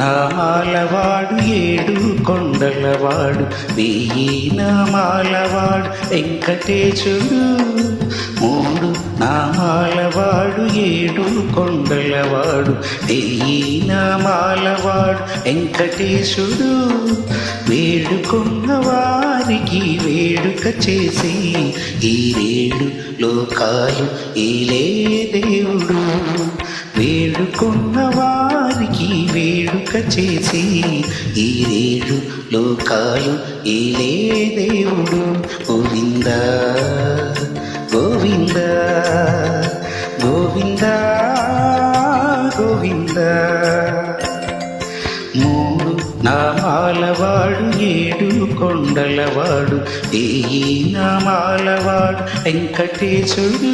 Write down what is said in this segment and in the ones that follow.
నామాలవాడు ఏడు కొండలవాడు వెయ్యి నామాలవాడు వెంకటేశుడు. మూడు నామాలవాడు ఏడు కొండలవాడు వెయ్యి నామాలవాడు వెంకటేశుడు. వేడుకున్న వారికి వేడుక చేసి ఈ రేడు లోకాలు ఏలే దేవుడు. వేడుకున్న వారికి వేడుక చేసి ఈ రేడు లోకాలు ఏలే దేవుడు. గోవింద గోవింద గోవింద గోవింద. మూడు నామాలవాడు ఏడు కొండలవాడు వెయ్యి నామాలవాడు వెంకటేశుడు.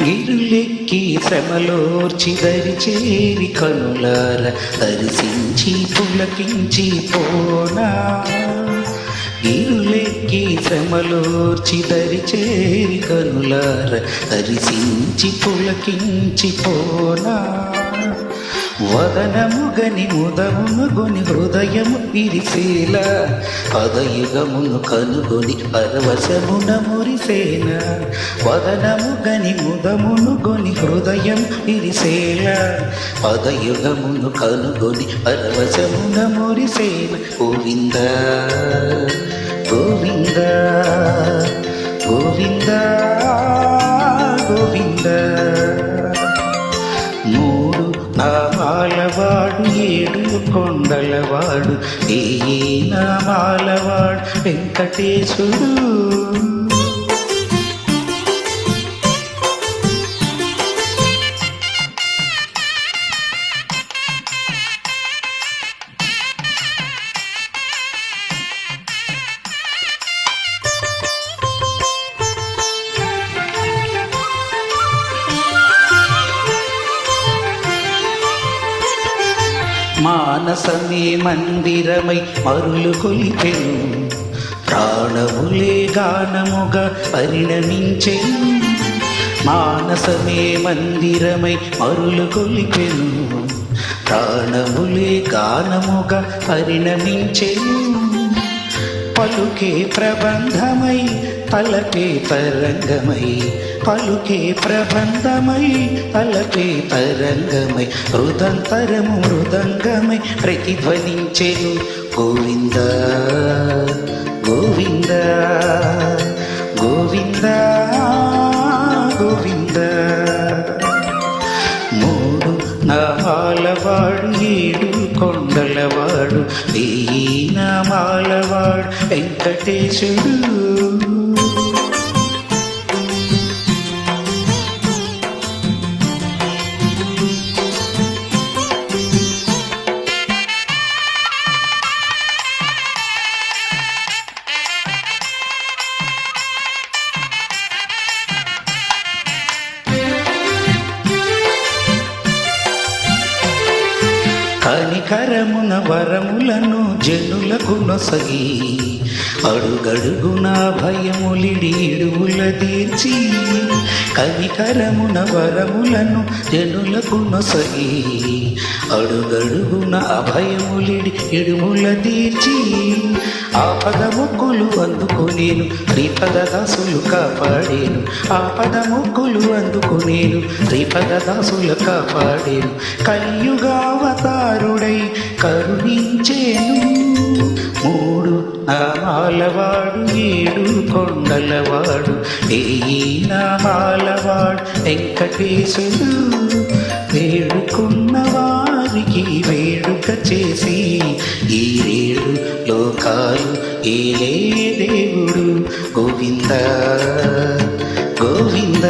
గిరులెక్కి శ్రమలోర్చి దరి చేరి కనులార దర్శించి పులకించి పోనా. గిరులెక్కి శ్రమలోర్చి దరి చేరి కనులార దర్శించి పులకించి పోనా. వదనముగని ముదమును గొని హృదయము విరిసేలా పదయుగమును కనుగొని పరవశమున మురిసేన. వదనముగని ముదమును గొని హృదయం విరిసేలా పదయుగమును కనుగొని పరవశమున మురిసేన. గోవింద గోవింద గోవింద గోవింద. మూడు నామాలవాడు ఏడు కొండలవాడు వెయ్యి నామాలవాడు వెంకటేశుడు. మానసమే మందిరమై మరులు కొలిపెను ప్రాణములే గానముగా పరిణమించెను. మానసమే మందిరమై మరులు కొలిపెను ప్రాణములే గానముగా పరిణమించెను. పలుకే ప్రబంధమై తలపే తరంగమై పలుకే ప్రబంధమై తలపే తరంగమై హృదంతరము మృదంగమై ప్రతిధ్వనించెను. గోవింద గోవింద గోవింద గోవింద. మూడు నామాలవాడు ఏడు కొండలవాడు వెయ్యి నామాలవాడు వెంకటేశుడు. కనికరమున వరములను జనులకు నొసగి అడుగడుగున భయములిడిడువుల తీర్చి. కనికరమున వరములను జనులకు నొసగి అడుగడుగున అభయములిడి ఇడుముల తీర్చి. ఆపద మొక్కులు అందుకునేను శ్రీపద దాసులు కాపాడేను. ఆపద మొక్కులు అందుకునేను శ్రీపద దాసులు కాపాడేను. కలియుగావతారుడై కరుణించేను. మూడు నామాలవాడు ఏడు కొండలవాడు వెయ్యి నామాలవాడు వెంకటేశుడు. వేడుకున్న వారికి వేడుక చేసి ఈ రేడు లోకాలు ఏలే దేవుడు. గోవింద గోవింద